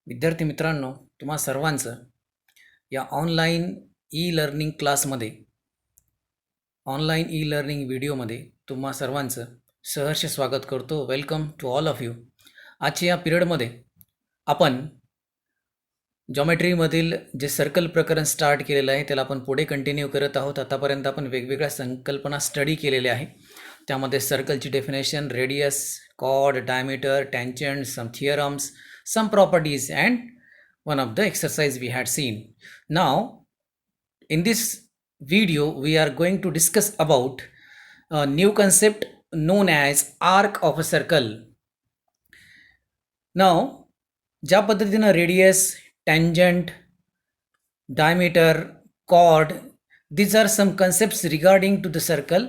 विद्यार्थी मित्रांनो, तुम्हा सर्वांचं या ऑनलाईन ई लर्निंग व्हिडिओमध्ये तुम्हा सर्वांचं सहर्ष स्वागत करतो. Welcome to all of you. आजच्या या पिरियडमध्ये आपण जॉमेट्रीमधील जे सर्कल प्रकरण स्टार्ट केलेलं आहे त्याला आपण पुढे कंटिन्यू करत आहोत. आतापर्यंत आपण वेगवेगळ्या संकल्पना स्टडी केलेल्या आहे. त्यामध्ये सर्कलची definition, radius, chord, diameter, tangent, some theorems, some properties, and one of the exercise we had seen. Now in this video we are going to discuss about a new concept known as arc of a circle. Now ज्या पद्धतीनं radius, tangent, diameter, chord, these are some concepts regarding to the circle.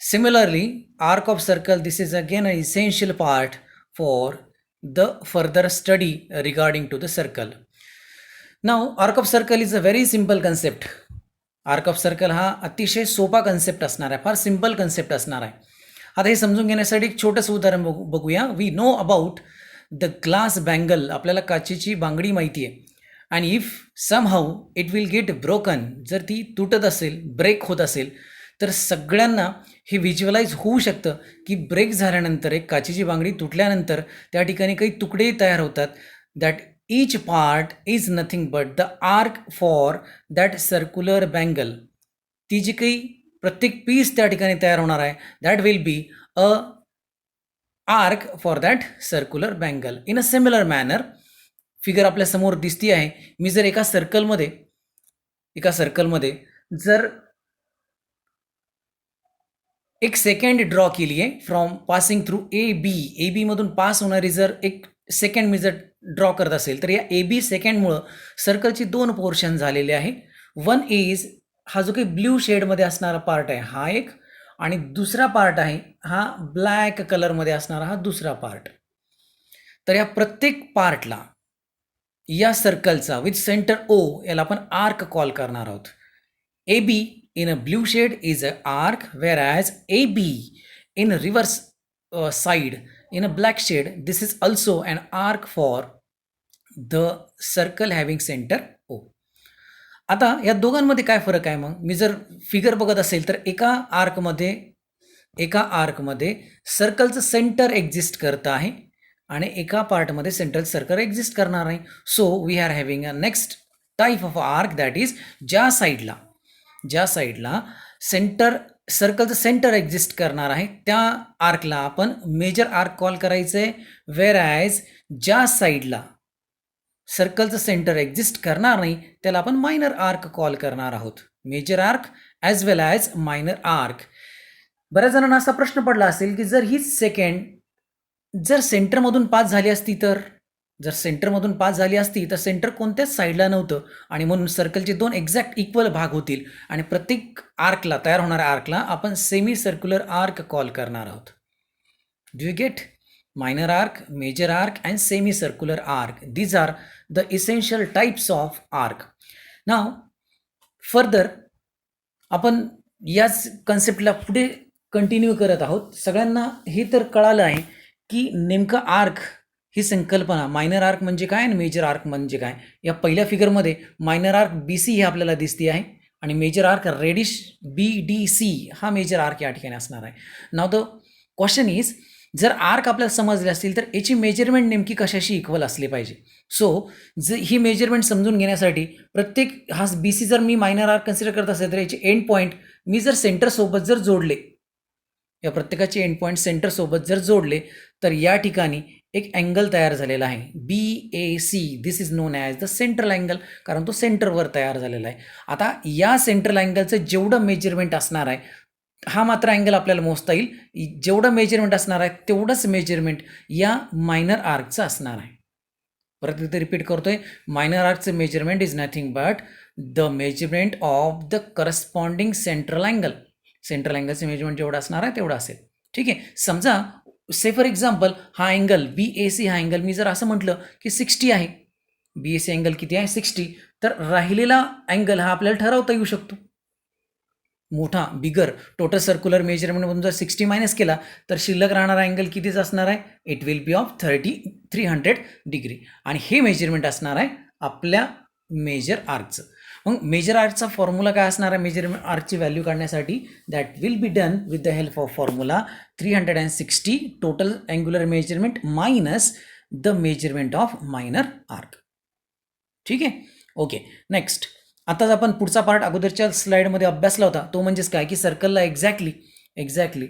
Similarly, arc of circle, this is again an essential part for the further study regarding to the circle. Now arc of circle is a very simple concept. Arc of circle हा अतिशय सोपा concept असणार आहे, फार simple concept असणार आहे. आता हे समजून घेण्यासाठी एक छोटंसं उदाहरण बघूया. We know about the glass bangle. आपल्याला काचेची बांगडी माहिती आहे. आणि if somehow it will get broken, जर ती तुटत असेल, ब्रेक होत असेल, तर सगळ्यांना हे व्हिज्युअलाइज होऊ शकतं की ब्रेक झाल्यानंतर, एक काचेची बांगडी तुटल्यानंतर त्या ठिकाणी काही तुकडे तयार होतात. That each part is nothing but the arc for that circular bangle. ती जी काही प्रत्येक पीस त्या ठिकाणी तयार होणार आहे, that will be a arc for that circular bangle. In a similar manner figure आपल्यासमोर दिसती आहे. मी जर एका सर्कलमध्ये जर एक सेकंड ड्रॉ केली आहे from passing through A B मधून पास होणारी जर एक सेकंड मी जर ड्रॉ करत असेल, तर या AB सेकंडमुळं सर्कलची दोन पोर्शन झालेले आहे. वन इज हा जो काही ब्ल्यू शेडमध्ये असणारा पार्ट आहे हा एक, आणि दुसरा पार्ट आहे हा ब्लॅक कलरमध्ये असणारा हा दुसरा पार्ट. तर या प्रत्येक पार्टला या सर्कलचा विथ सेंटर O याला आपण आर्क कॉल करणार आहोत. AB in a blue shade is an arc, whereas AB in a reverse side in a black shade, this is also an arc for the circle having center O. आता या दोघांमध्ये काय फरक आहे? मग मी जर फिगर बघत असेल तर एका आर्कमध्ये सर्कलचं सेंटर एक्झिस्ट करत आहे आणि एका पार्टमध्ये सेंट्रल सर्कल एक्झिस्ट करणार आहे. So we are having a next type of arc, that is ज्या साईडला सर्कलचं सेंटर एक्झिस्ट करणार आहे त्या आर्कला आपण मेजर आर्क कॉल करायचं आहे. वेअर ॲज ज्या साईडला सर्कलचं सेंटर एक्झिस्ट करणार नाही त्याला आपण मायनर आर्क कॉल करणार आहोत. मेजर आर्क ॲज वेल ॲज मायनर आर्क. बऱ्याच जणांना असा प्रश्न पडला असेल की जर ही सेकंड जर सेंटरमधून पास झाली असती तर सेंटर कोणत्याच साईडला नव्हतं आणि म्हणून सर्कलचे दोन एक्झॅक्ट इक्वल भाग होतील आणि प्रत्येक आर्कला, तयार होणाऱ्या आर्कला आपण सेमी सर्क्युलर आर्क कॉल करणार आहोत. Do you get? Minor arc, major arc and semi circular arc, these are the essential types of arc. Now further आपण याच कन्सेप्टला पुढे कंटिन्यू करत आहोत. सगळ्यांना हे तर कळालं आहे की नेमकं आर्क ही संकल्पना, मायनर आर्क म्हणजे काय आणि मेजर आर्क म्हणजे काय. या पहिल्या फिगरमध्ये मायनर आर्क BC ही आपल्याला दिसते आहे आणि मेजर आर्क रेडिश BDC हा मेजर आर्क या ठिकाणी असणार आहे. नाव द क्वेश्चन इज, जर आर्क आपल्याला समजले असतील तर याची मेजरमेंट नेमकी कशाशी इक्वल असली पाहिजे. सो ही मेजरमेंट समजून घेण्यासाठी प्रत्येक हा BC जर मी मायनर आर्क कन्सिडर करत असेल तर याचे एंड पॉईंट मी जर सेंटरसोबत जर जोडले, या प्रत्येकाचे एंड पॉईंट सेंटरसोबत जर जोडले तर या ठिकाणी एक अँगल तयार झालेला आहे BAC. This is non as the central angle, कारण तो सेंटरवर तयार झालेला आहे. आता या सेंट्रल अँगलचं जेवढं मेजरमेंट असणार आहे, हा मात्र अँगल आपल्याला मोजता येईल, जेवढं मेजरमेंट असणार आहे तेवढंच मेजरमेंट या मायनर आर्कचं असणार आहे. परत इथे रिपीट करतोय, मायनर आर्कचं measurement is nothing but the measurement of the corresponding central angle. Central अँगलचं मेजरमेंट जेवढं असणार आहे तेवढं असेल. ठीक आहे. समजा से फॉर एक्झाम्पल हा अँगल BAC, हा अँगल मी जर असं म्हटलं की 60 आहे, BAC अँगल किती आहे 60, तर राहिलेला अँगल हा आपल्याला ठरवता येऊ शकतो. मोठा बिगर टोटल सर्क्युलर मेजरमेंटमधून जर 60 मायनस केला तर शिल्लक राहणारा अँगल कितीच असणार आहे, it will B of 300 degree. आणि हे मेजरमेंट असणार आहे आपल्या मेजर आर्कचं. मग मेजर आर्कचा फॉर्म्युला काय असणार आहे मेजरमेंट आर्कची व्हॅल्यू काढण्यासाठी, that will be done with the help of formula 360 total angular measurement minus the measurement of minor arc. ठीक आहे, ओके. नेक्स्ट, आताच आपण पुढचा पार्ट अगोदरच्या स्लाइडमध्ये अभ्यासला होता, तो म्हणजेच काय की सर्कलला एक्झॅक्टली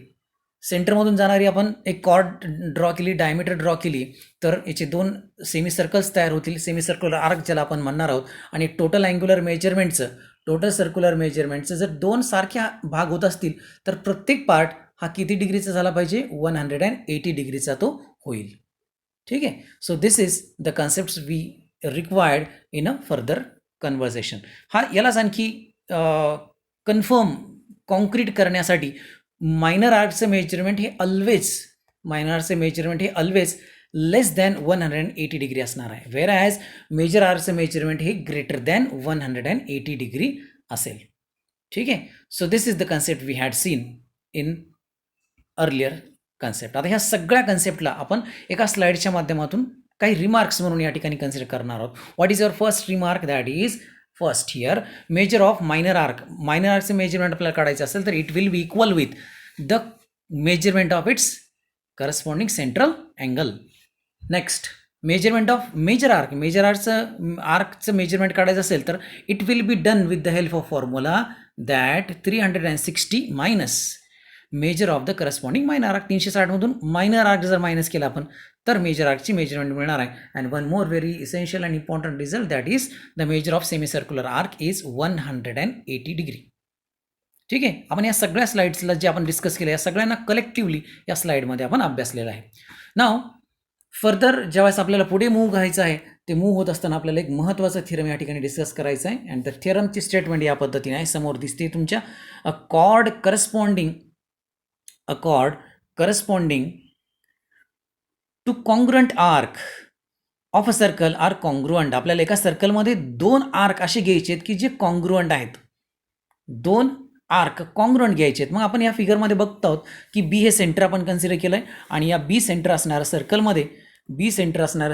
सेंटरमधून जाणारी आपण एक कॉर्ड ड्रॉ केली, डायमीटर ड्रॉ केली, तर याचे 2 सेमी सर्कल्स तयार होतील, सेमी सर्क्युलर आर्क ज्याला आपण म्हणणार आहोत. आणि टोटल अँग्युलर मेजरमेंटचं, टोटल सर्क्युलर मेजरमेंटचं जर 2 सारख्या भाग होत असतील तर प्रत्येक पार्ट हा किती डिग्रीचा झाला पाहिजे, 180 डिग्रीचा तो होईल. ठीक आहे. So this is the concept we required in a further conversation. यालाच आणखी कन्फर्म कॉन्क्रीट करण्यासाठी मायनर आर्कचं मेजरमेंट हे ऑलवेज लेस दॅन 180 डिग्री असणार आहे, वेअर ॲज मेजर आर्कचं मेजरमेंट हे ग्रेटर दॅन 180 डिग्री असेल. ठीक आहे. So this is the concept we had seen in earlier concept. आता ह्या सगळ्या कन्सेप्टला आपण एका स्लाइडच्या माध्यमातून काही रिमार्क्स म्हणून या ठिकाणी कन्सिडर करणार आहोत. What is your first remark, that is first here major of minor आर्कचं मेजरमेंट आपल्याला काढायचं असेल तर it will be equal with the measurement of its corresponding central angle. Next, measurement of major आर्कचं मेजरमेंट काढायचं असेल तर it will be done with the help of formula that 360 minus major of the corresponding minor arc. 360मधून minor arc जर minus केला आपण तर major आर्कची measurement मिळणार आहे. And one more very essential and important result, that is the measure of semi circular arc is 180 degree. ठीक आहे. आपण या सगळ्या स्लाइड्सला जे आपण डिस्कस केलं या सगळ्यांना कलेक्टिव्हली या स्लाइडमध्ये आपण अभ्यासलेलं आहे. नाव फर्दर ज्यावेळेस आपल्याला पुढे मूव्ह करायचं आहे, ते मूव्ह होत असताना आपल्याला एक महत्त्वाचं थिअरम या ठिकाणी डिस्कस करायचं आहे. अँड द थिअरमची स्टेटमेंट या पद्धतीने आहे, समोर दिसते तुमच्या. A chord corresponding to congruent arc of a circle are congruent. आपल्याला एका सर्कलमध्ये 2 आर्क असे घ्यायचे आहेत की जे कॉन्ग्रुएंट आहेत, 2 आर्क कॉन्ग्रुएंट घ्यायचे आहेत. मग आपण या फिगरमध्ये बघतो आहोत की बी हे सेंटर आपण कन्सिडर केलं आहे आणि या बी सेंटर असणाऱ्या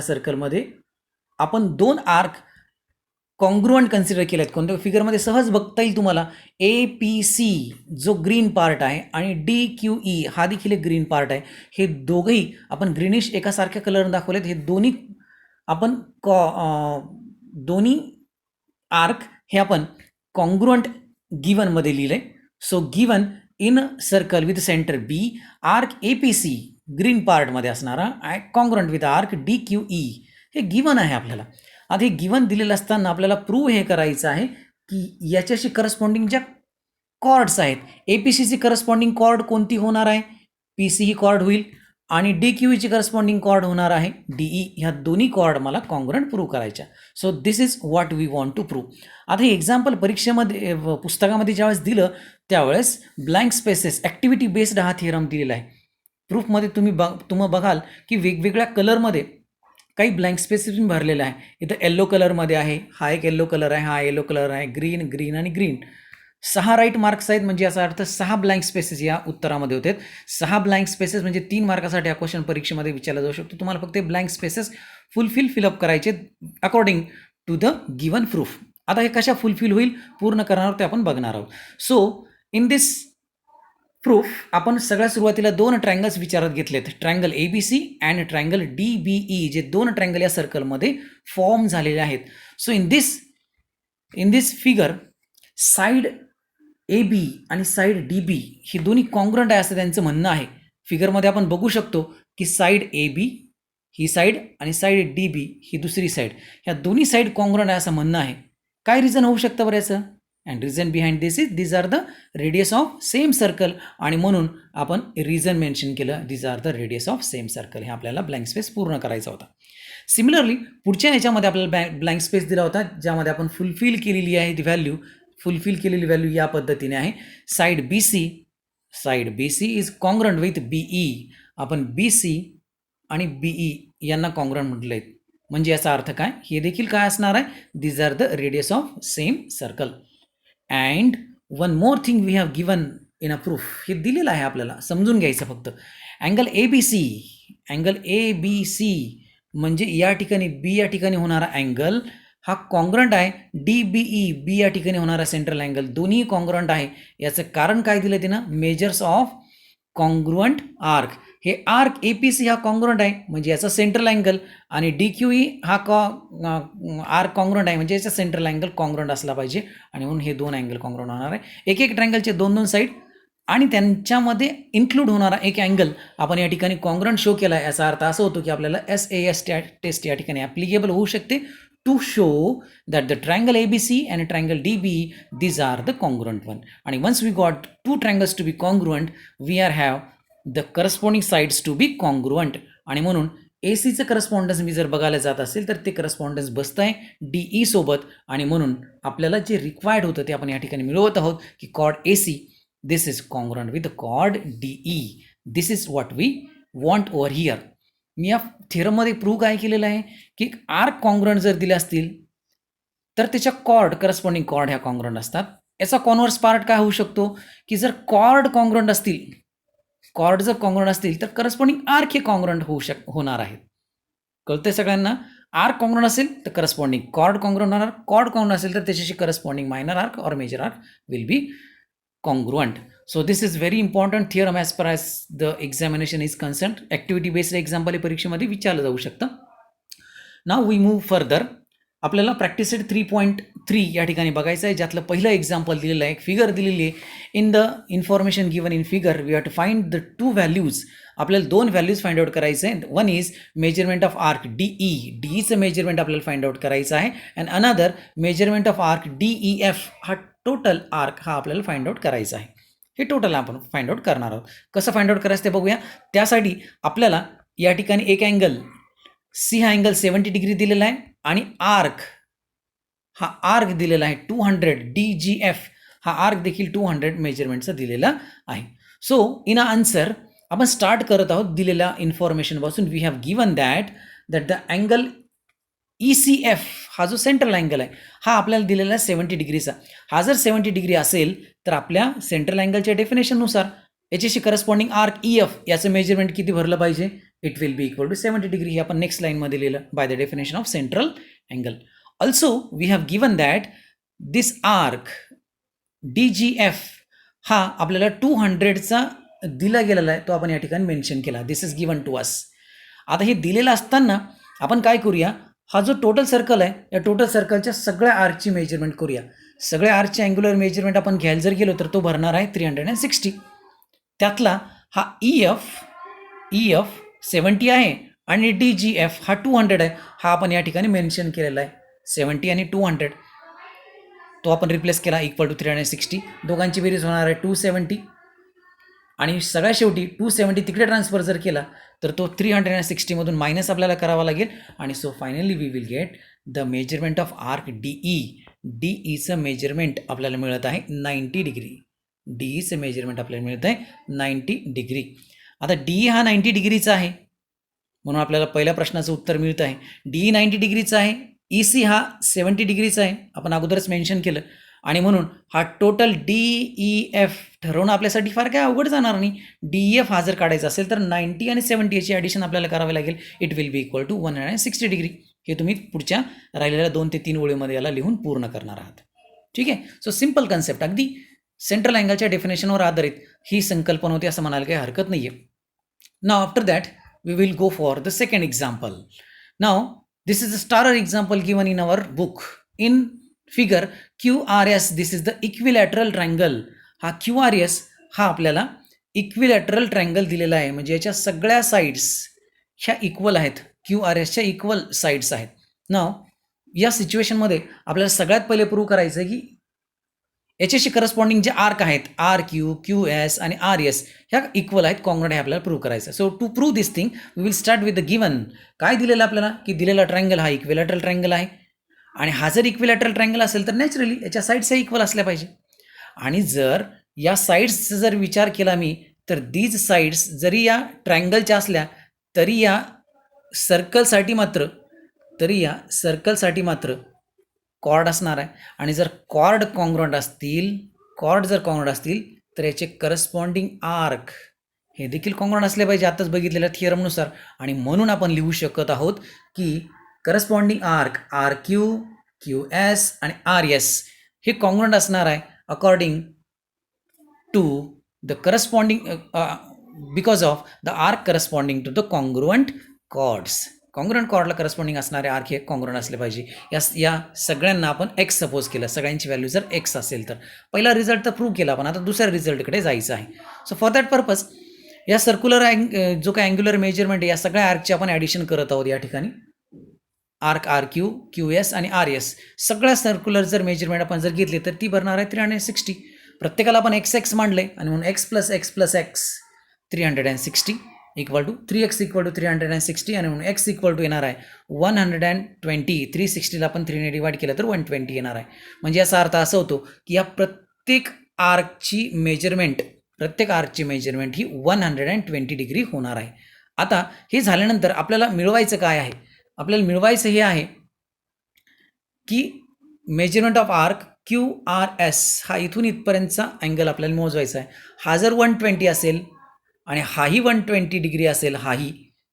सर्कलमध्ये आपण 2 आर्क कॉन्ग्रुएंट कन्सिडर केले आहेत. कोणत्या फिगरमध्ये सहज बघता येईल तुम्हाला, APC जो ग्रीन पार्ट आहे आणि DQE हा देखील एक ग्रीन पार्ट आहे. हे दोघंही आपण ग्रीनिश एकासारख्या कलरने दाखवलेत. हे दोन्ही आपण दोन्ही आर्क हे आपण कॉन्ग्रुएंट गिवनमध्ये लिहिले. So given in circle with centre B, arc APC green पार्टमध्ये असणारा कॉन्ग्रुएंट विथ आर्क DQE हे गिवन आहे आपल्याला. आता हे गिवन दिलेलं असताना आपल्याला प्रूव्ह हे करायचं आहे की याच्याशी करस्पॉन्डिंग ज्या कॉर्ड्स आहेत, APCची करस्पॉन्डिंग कॉर्ड कोणती होणार आहे, PC ही कॉर्ड होईल आणि DQEची करस्पॉन्डिंग कॉर्ड होणार आहे DE. ह्या दोन्ही कॉर्ड मला कॉन्ग्रुएंट प्रूव्ह करायच्या. So this is what we want to prove. आता हे एक्झाम्पल परीक्षेमध्ये पुस्तकामध्ये ज्यावेळेस दिलं त्यावेळेस ब्लँक स्पेसेस ॲक्टिव्हिटी बेस्ड हा थिअरम दिलेला आहे. प्रूफमध्ये तुम्ही बघाल की वेगवेगळ्या कलरमध्ये काही ब्लँक स्पेसेस भरलेला आहे. इथं येल्लो कलरमध्ये आहे, हा एक येल्लो कलर आहे, हा येल्लो कलर आहे, ग्रीन आणि ग्रीन. 6 राईट मार्क्स आहेत, म्हणजे याचा अर्थ 6 ब्लँक स्पेसेस या उत्तरामध्ये होते. 6 ब्लँक स्पेसेस म्हणजे 3 मार्कासाठी हा क्वेश्चन परीक्षेमध्ये विचारला जाऊ शकतो. तुम्हाला फक्त ब्लँक स्पेसेस फिलअप करायचे according to the given proof. आता हे कशा फुलफिल होईल पूर्ण करणार ते आपण बघणार आहोत. सो इन दिस प्रूफ आपण सगळ्यात सुरुवातीला 2 ट्रायंगल्स विचारात घेतलेत, triangle ABC and triangle DBE, जे 2 ट्रायंगल या सर्कलमध्ये फॉर्म झालेले आहेत. So in this figure side AB आणि साईड DB ही दोन्ही कॉन्ग्रुएंट आहे असं त्यांचं म्हणणं आहे. फिगरमध्ये आपण बघू शकतो की साईड AB ही साईड आणि साईड DB ही दुसरी साईड, ह्या दोन्ही साईड कॉन्ग्रुएंट आहे असं म्हणणं आहे. काय रिझन होऊ शकतं बरं याचं? And reason behind this is these are the radius of same circle, आणि म्हणून आपण रिझन मेन्शन केलं, these are the radius of same circle. हे आपल्याला ब्लँक स्पेस पूर्ण करायचा होता. सिमिलरली पुढच्या ह्याच्यामध्ये आपल्याला ब्लँक स्पेस दिला होता ज्यामध्ये आपण फुलफिल केलेली व्हॅल्यू या पद्धतीने आहे. Side BC is congruent with BE. आपण BC आणि BE यांना कॉन्ग्रुएंट म्हटलं आहे, म्हणजे याचा अर्थ काय, हे देखील काय असणार आहे, these are the radius of same circle. And one more thing we have given in a proof. हे दिलेलं आहे आपल्याला, समजून घ्यायचं फक्त. अँगल ए बी सी म्हणजे या ठिकाणी बी या ठिकाणी होणारा अँगल हा कॉन्ग्रंट आहे DBE, बी या ठिकाणी होणारा सेंट्रल अँगल दोन्ही कॉन्ग्रंट आहे. याचं कारण काय दिलं तिनं? Measures of congruent arc. हे आर्क APC हा कॉन्ग्रुअंट आहे म्हणजे याचा सेंट्रल अँगल, आणि DQE हा आर्क कॉन्ग्रुअंट आहे म्हणजे याचा सेंट्रल अँगल कॉन्ग्रुअंट असला पाहिजे, आणि म्हणून हे दोन अँगल कॉन्ग्रुअंट होणार आहे. एक एक ट्रायंगलचे दोन दोन साईड आणि त्यांच्यामध्ये इन्क्लूड होणारा एक अँगल आपण या ठिकाणी कॉन्ग्रंट शो केला आहे. याचा अर्थ असा होतो की आपल्याला SAS टेस्ट या ठिकाणी ॲप्लिकेबल होऊ शकते to show that the triangle ABC and triangle DBE, these are the congruent one. आणि once we got two triangles to be congruent, we have the corresponding sides to be congruent. आणि म्हणून ACचं correspondence मी जर बघायला जात असेल तर ते correspondence बसतं आहे DE सोबत, आणि म्हणून आपल्याला जे रिक्वायर्ड होतं ते आपण या ठिकाणी मिळवत आहोत की cord AC this is congruent with the chord DE. This is what we want over here. मी या थेरममध्ये प्रूव्ह काय केलेलं आहे की आर्क कॉन्ग्रंट जर दिले असतील तर त्याच्या कॉर्ड करस्पॉन्डिंग कॉर्ड ह्या कॉन्ग्रंट असतात. याचा कॉन्व्हर्स पार्ट काय होऊ शकतो की जर कॉर्ड कॉन्ग्रंट असतील, कॉर्ड जर कॉन्ग्रंट असतील तर करस्पॉन्डिंग आर्क हे कॉन्ग्रंट होणार आहेत. कळतंय सगळ्यांना? आर्क कॉन्ग्रंट असेल तर करस्पॉन्डिंग कॉर्ड कॉन्ग्रंट होणार, कॉर्ड कॉन्ग्रंट असेल तर त्याच्याशी करस्पॉन्डिंग मायनर आर्क और major arc will be congruent. So this is very important theorem as far as the examination is concerned. Activity based example हे परीक्षेमध्ये विचारलं जाऊ शकतं. Now we move further. आपल्याला प्रॅक्टिस सेट 3.3 या ठिकाणी बघायचं आहे, ज्यातलं पहिलं एक्झाम्पल दिलेलं आहे, एक फिगर दिलेली आहे. In the information given in figure we have to find the two values. आपल्याला दोन व्हॅल्यूज फाइंड आउट करायचं आहे. One is measurement of arc DEचं मेजरमेंट आपल्याला फाइंड आउट करायचं आहे, and another measurement of arc DEF हा टोटल आर्क हा आपल्याला फाइंड आउट करायचा आहे. हे टोटल आपण फाइंड आउट करणार आहोत. कसं फाइंड आउट करायचं ते बघूया. त्यासाठी आपल्याला या ठिकाणी एक अँगल C हा अँगल 70 डिग्री दिलेला आहे, आणि आर्क हा आर्क दिलेला आहे 200, DGF हा आर्क देखील 200 मेजरमेंटचा दिलेला आहे. सो इन अ आन्सर आपण स्टार्ट करत आहोत दिलेल्या इन्फॉर्मेशनपासून. We have given that the angle ECF हा जो सेंट्रल अँगल आहे हा आपल्याला दिलेला आहे 70 डिग्रीचा. हा जर 70 डिग्री असेल तर आपल्या सेंट्रल अँगलच्या डेफिनेशननुसार याच्याशी करस्पॉन्डिंग आर्क EF याचं मेजरमेंट किती भरलं पाहिजे? It will be equal to 70 degree. हे आपण नेक्स्ट लाईनमध्ये लिहिलं by the definition of central angle. Also we have given that this arc DGF हा आपल्याला 200चा दिला गेलेला आहे, तो आपण या ठिकाणी मेन्शन केला. दिस इज गिवन टू अस. आता हे दिलेलं असताना आपण काय करूया, हा जो टोटल सर्कल आहे या टोटल सर्कलच्या सगळ्या आर्कची मेजरमेंट करूया. सगळ्या आर्कची अँग्युलर मेजरमेंट आपण घ्यायला जर गेलो तर तो भरणार आहे 360. त्यातला हा EF 70 आहे आणि DGF हा 200 आहे. हा आपण या ठिकाणी मेन्शन केलेला आहे. 70 आणि 200 तो आपण रिप्लेस केला इक्वल टू 360. दोघांची बेरीज होणार आहे 270, आणि सगळ्या शेवटी 270 तिकडे ट्रान्सफर जर केला तर तो 360मधून मायनस आपल्याला करावा लागेल. आणि so finally we will get the measurement of arc DEचं मेजरमेंट आपल्याला मिळत आहे 90 डिग्री. DEचं मेजरमेंट आपल्याला मिळत आहे 90 डिग्री. आता DE हा 90 डिग्रीचा आहे म्हणून आपल्याला पहिल्या प्रश्नाचं उत्तर मिळतं आहे. DE 90 डिग्रीचा आहे, EC हा 70 डिग्रीचा आहे, आपण अगोदरच मेन्शन केलं, आणि म्हणून हा टोटल DEF ठरवणं आपल्यासाठी फार काय अवघड जाणार नाही. DEF हा जर काढायचा असेल तर 90 आणि 70 याची ॲडिशन आपल्याला करावी लागेल. It will be equal to 160 degree. हे तुम्ही पुढच्या राहिलेल्या 2 ते 3 ओळीमध्ये याला लिहून पूर्ण करणार आहात. ठीक आहे. सो सिम्पल कन्सेप्ट, अगदी सेंट्रल अँगलच्या डेफिनेशनवर आधारित ही संकल्पना होती असं म्हणायला काही हरकत नाही आहे. Now after that we will go for the second example. Now this is a starter example given in our book. In figure QRS, this is the equilateral triangle. हा QRS हा आपल्याला इक्विलॅटरल ट्रायंगल दिलेला आहे, म्हणजे याच्या सगळ्या sides ह्या equal आहेत. QRSच्या इक्वल साईड्स आहेत. नाव या सिच्युएशनमध्ये आपल्याला सगळ्यात पहिले प्रूव्ह करायचं आहे की याच्याशी करस्पॉन्डिंग जे आर्क आहेत RQ, QS आणि RS ह्या इक्वल आहेत, कॉन्ग्रंट आहे आपल्याला प्रूव्ह करायचं. So to prove this thing we will start with the given. काय दिलेलं आपल्याला की दिलेला ट्रायंगल हा इक्विलॅटरल ट्रायंगल आहे, आणि हा जर इक्विलॅटरल ट्रायंगल असेल तर नॅचरली याच्या साईड्स इक्वल असल्या पाहिजे. आणि जर या साईड्सचा जर विचार केला मी तर दीज साईड्स जरी या ट्रायंगलच्या असल्या तरी या सर्कलसाठी मात्र कॉर्ड असणार आहे. आणि जर कॉर्ड कॉन्ग्रंट असतील, कॉर्ड जर कॉन्ग्रुएंट असतील तर याचे करस्पॉन्डिंग आर्क हे देखील कॉन्ग्रुएंट असले पाहिजे आताच बघितलेल्या थिअरमनुसार. आणि म्हणून आपण लिहू शकत आहोत की corresponding arc R Q, Q S आणि आर एस हे कॉन्ग्रुएंट असणार आहे according to the corresponding because of the arc corresponding to the congruent chords. Congruent कॉर्डला करस्पॉन्डिंग असणारे आर्क हे कॉन्ग्रुएंट असले पाहिजे. या सगळ्यांना आपण एक्स सपोज केलं, सगळ्यांची व्हॅल्यू जर एक्स असेल तर. पहिला रिझल्ट तर प्रूव्ह केला, पण आता दुसऱ्या रिझल्टकडे जायचं आहे. सो फॉर दॅट पर्पज या सर्क्युलर जो काय अँग्युलर मेजरमेंट आहे या सगळ्या आर्कची आपण ॲडिशन करत आहोत या ठिकाणी. Arc R Q, Q S आणि आर एस सगळ्या सर्क्युलर जर मेजरमेंट आपण जर घेतली तर ती भरणार आहे 360. प्रत्येकाला आपण एक्स एक्स मांडले आणि म्हणून x plus x plus x 360 equal to 3x equal to 360 आणि म्हणून एक्स इक्वल टू येणार आहे 120. 360ला आपण 3ने डिवाइड केलं तर 120 येणार आहे. म्हणजे याचा अर्थ असा होतो की या प्रत्येक आर्कची मेजरमेंट ही 120 डिग्री होणार आहे. आता हे झाल्यानंतर आपल्याला मिळवायचं काय आहे? आपल्याला मिळवायचं हे आहे की measurement of arc Q R S हा इथून इथपर्यंतचा अँगल आपल्याला मोजवायचा आहे. हा जर 120 असेल आणि हाही 120 डिग्री असेल हाही,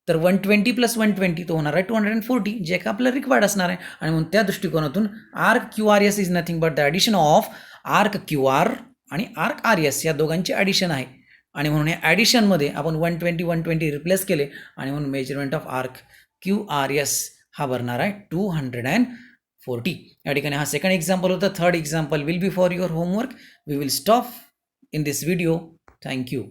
तर 120 प्लस 120 तो होणार आहे 240 जे का आपल्याला रिक्वायर्ड असणार आहे. आणि म्हणून त्या दृष्टिकोनातून arc Q R S is nothing but the addition of arc Q R आणि आर्क आर एस या दोघांचे ॲडिशन आहे. आणि म्हणून या ॲडिशनमध्ये आपण 120 रिप्लेस केले आणि म्हणून measurement of arc Q R S हा भरणार आहे 240. या ठिकाणी हा सेकंड एक्झाम्पल होता. Third example will be for your homework. We will stop in this video. Thank you.